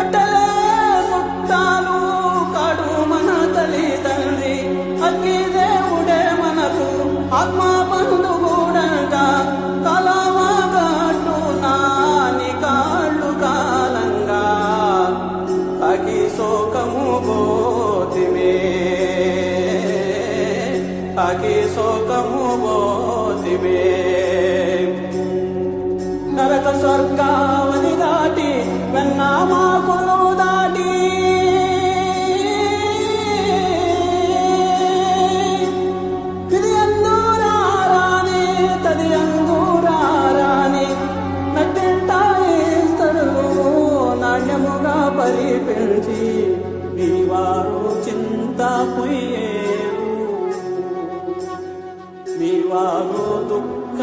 కట్టలే సుట్టాలు కాడు మన తల్లిదండ్రి అగ్గి దేవుడే మనకు ఆత్మ బంధువుడంట కలవగట్టు నాని కాళ్ళు కాలంగా కాకి శోకము పోతిమే కాకి శోకము పోతిమే నరక స్వర్గావని దాటి వెన్నామాకులు దాటి ఇది అందూరారాని తది అందూరారాని నట్టింటాయిస్తరు నాణ్యముగా పరిపించి మీ వారు చింత పుయ్యేరు మీ వారు దుఃఖ